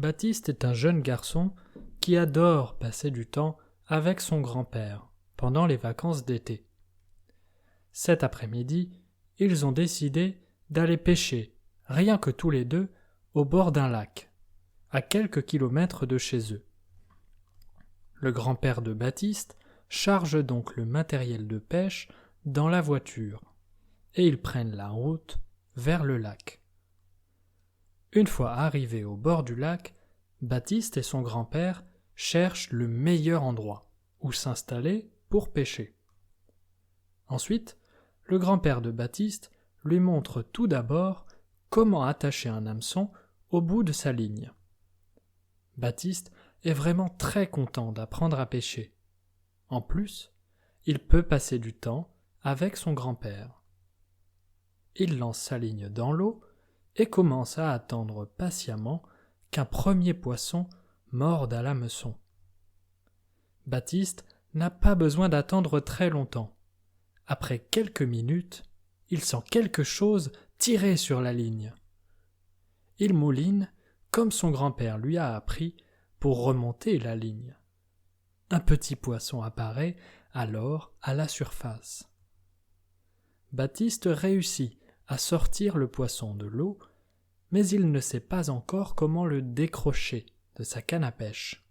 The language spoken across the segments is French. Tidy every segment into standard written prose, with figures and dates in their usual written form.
Baptiste est un jeune garçon qui adore passer du temps avec son grand-père pendant les vacances d'été. Cet après-midi, ils ont décidé d'aller pêcher, rien que tous les deux, au bord d'un lac, à quelques kilomètres de chez eux. Le grand-père de Baptiste charge donc le matériel de pêche dans la voiture et ils prennent la route vers le lac. Une fois arrivés au bord du lac, Baptiste et son grand-père cherchent le meilleur endroit où s'installer pour pêcher. Ensuite, le grand-père de Baptiste lui montre tout d'abord comment attacher un hameçon au bout de sa ligne. Baptiste est vraiment très content d'apprendre à pêcher. En plus, il peut passer du temps avec son grand-père. Il lance sa ligne dans l'eau et commence à attendre patiemment qu'un premier poisson morde à l'hameçon. Baptiste n'a pas besoin d'attendre très longtemps. Après quelques minutes, il sent quelque chose tirer sur la ligne. Il mouline comme son grand-père lui a appris pour remonter la ligne. Un petit poisson apparaît alors à la surface. Baptiste réussit à sortir le poisson de l'eau, mais il ne sait pas encore comment le décrocher de sa canne à pêche.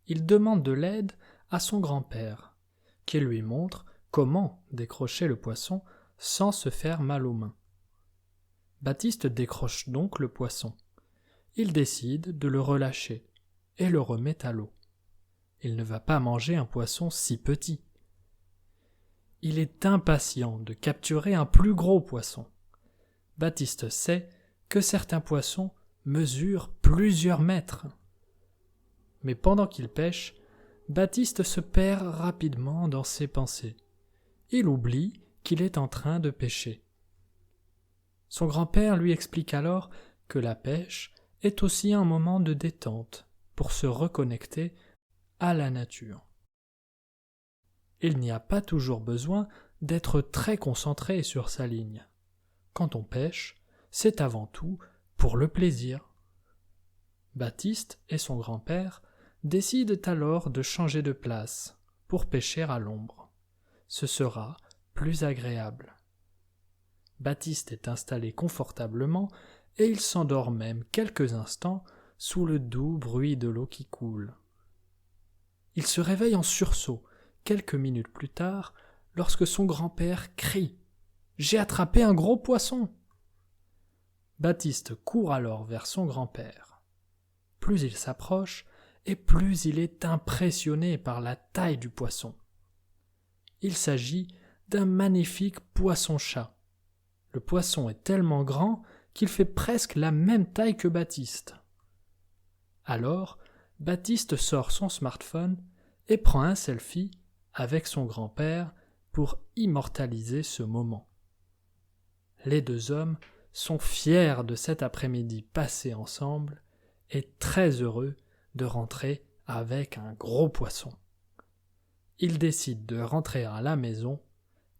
Il demande de l'aide à son grand-père, qui lui montre comment décrocher le poisson sans se faire mal aux mains. Baptiste décroche donc le poisson. Il décide de le relâcher et le remet à l'eau. Il ne va pas manger un poisson si petit. Il est impatient de capturer un plus gros poisson. Baptiste sait que certains poissons mesurent plusieurs mètres. Mais pendant qu'il pêche, Baptiste se perd rapidement dans ses pensées. Il oublie qu'il est en train de pêcher. Son grand-père lui explique alors que la pêche est aussi un moment de détente pour se reconnecter à la nature. Il n'y a pas toujours besoin d'être très concentré sur sa ligne. Quand on pêche, c'est avant tout pour le plaisir. Baptiste et son grand-père décident alors de changer de place pour pêcher à l'ombre. Ce sera plus agréable. Baptiste est installé confortablement et il s'endort même quelques instants sous le doux bruit de l'eau qui coule. Il se réveille en sursaut quelques minutes plus tard lorsque son grand-père crie « J'ai attrapé un gros poisson !» Baptiste court alors vers son grand-père. Plus il s'approche et plus il est impressionné par la taille du poisson. Il s'agit d'un magnifique poisson-chat. Le poisson est tellement grand qu'il fait presque la même taille que Baptiste. Alors, Baptiste sort son smartphone et prend un selfie avec son grand-père pour immortaliser ce moment. Les deux hommes sont fiers de cet après-midi passé ensemble et très heureux de rentrer avec un gros poisson. Ils décident de rentrer à la maison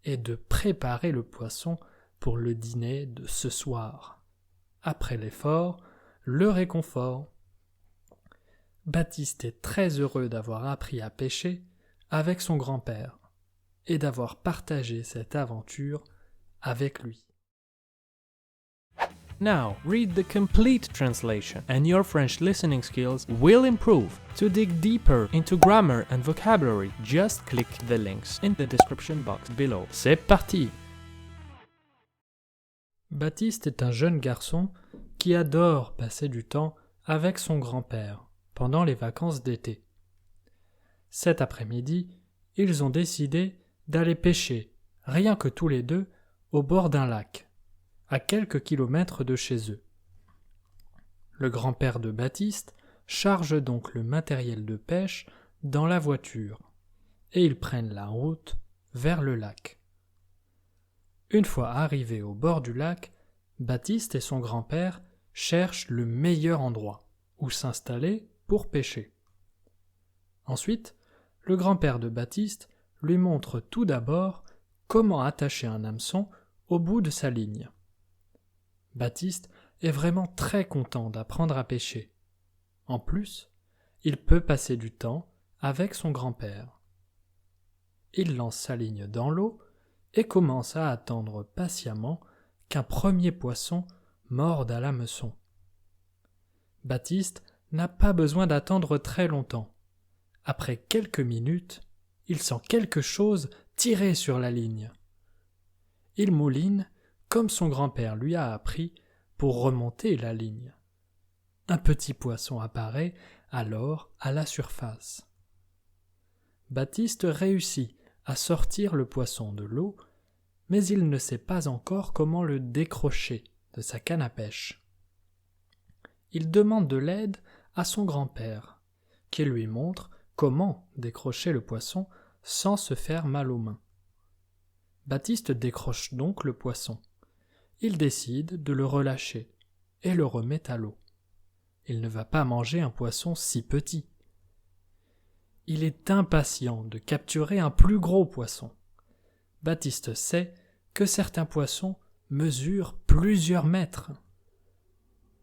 et de préparer le poisson pour le dîner de ce soir. Après l'effort, le réconfort. Baptiste est très heureux d'avoir appris à pêcher avec son grand-père et d'avoir partagé cette aventure avec lui. Now, read the complete translation, and your French listening skills will improve. To dig deeper into grammar and vocabulary, just click the links in the description box below. C'est parti! Baptiste est un jeune garçon qui adore passer du temps avec son grand-père pendant les vacances d'été. Cet après-midi, ils ont décidé d'aller pêcher, rien que tous les deux, au bord d'un lac, à quelques kilomètres de chez eux. Le grand-père de Baptiste charge donc le matériel de pêche dans la voiture et ils prennent la route vers le lac. Une fois arrivés au bord du lac, Baptiste et son grand-père cherchent le meilleur endroit où s'installer pour pêcher. Ensuite, le grand-père de Baptiste lui montre tout d'abord comment attacher un hameçon au bout de sa ligne. Baptiste est vraiment très content d'apprendre à pêcher. En plus, il peut passer du temps avec son grand-père. Il lance sa ligne dans l'eau et commence à attendre patiemment qu'un premier poisson morde à l'hameçon. Baptiste n'a pas besoin d'attendre très longtemps. Après quelques minutes, il sent quelque chose tirer sur la ligne. Il mouline comme son grand-père lui a appris pour remonter la ligne. Un petit poisson apparaît alors à la surface. Baptiste réussit à sortir le poisson de l'eau, mais il ne sait pas encore comment le décrocher de sa canne à pêche. Il demande de l'aide à son grand-père, qui lui montre comment décrocher le poisson sans se faire mal aux mains. Baptiste décroche donc le poisson. Il décide de le relâcher et le remet à l'eau. Il ne va pas manger un poisson si petit. Il est impatient de capturer un plus gros poisson. Baptiste sait que certains poissons mesurent plusieurs mètres.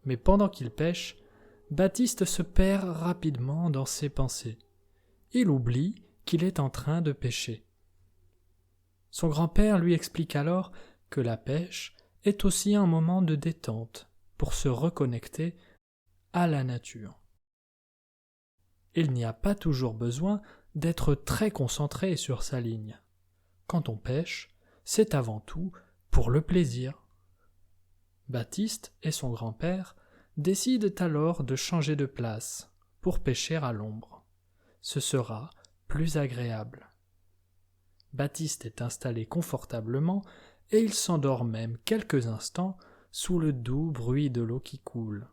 Mais pendant qu'il pêche, Baptiste se perd rapidement dans ses pensées. Il oublie qu'il est en train de pêcher. Son grand-père lui explique alors que la pêche est aussi un moment de détente pour se reconnecter à la nature. Il n'y a pas toujours besoin d'être très concentré sur sa ligne. Quand on pêche, c'est avant tout pour le plaisir. Baptiste et son grand-père décident alors de changer de place pour pêcher à l'ombre. Ce sera plus agréable. Baptiste est installé confortablement et il s'endort même quelques instants sous le doux bruit de l'eau qui coule.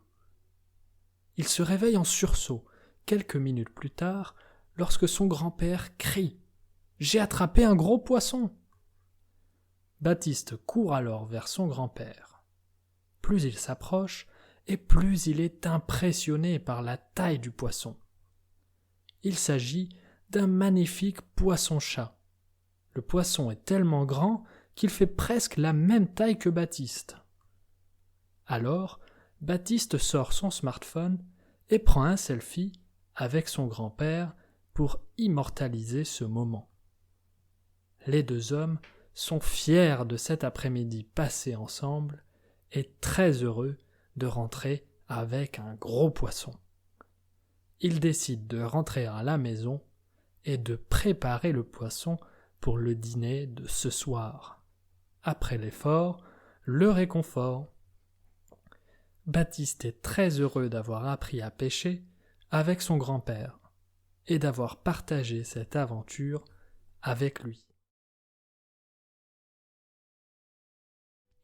Il se réveille en sursaut quelques minutes plus tard lorsque son grand-père crie « J'ai attrapé un gros poisson !» Baptiste court alors vers son grand-père. Plus il s'approche et plus il est impressionné par la taille du poisson. Il s'agit d'un magnifique poisson-chat. Le poisson est tellement grand qu'il fait presque la même taille que Baptiste. Alors, Baptiste sort son smartphone et prend un selfie avec son grand-père pour immortaliser ce moment. Les deux hommes sont fiers de cet après-midi passé ensemble et très heureux de rentrer avec un gros poisson. Ils décident de rentrer à la maison et de préparer le poisson pour le dîner de ce soir. Après l'effort, le réconfort. Baptiste est très heureux d'avoir appris à pêcher avec son grand-père et d'avoir partagé cette aventure avec lui.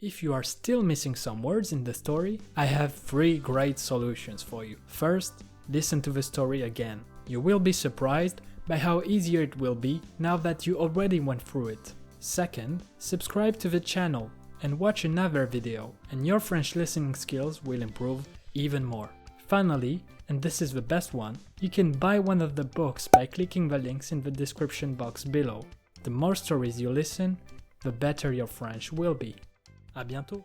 If you are still missing some words in the story, I have 3 great solutions for you. First, listen to the story again. You will be surprised by how easier it will be now that you already went through it. Second, subscribe to the channel and watch another video, and your French listening skills will improve even more. Finally, and this is the best one, you can buy one of the books by clicking the links in the description box below. The more stories you listen, the better your French will be. À bientôt!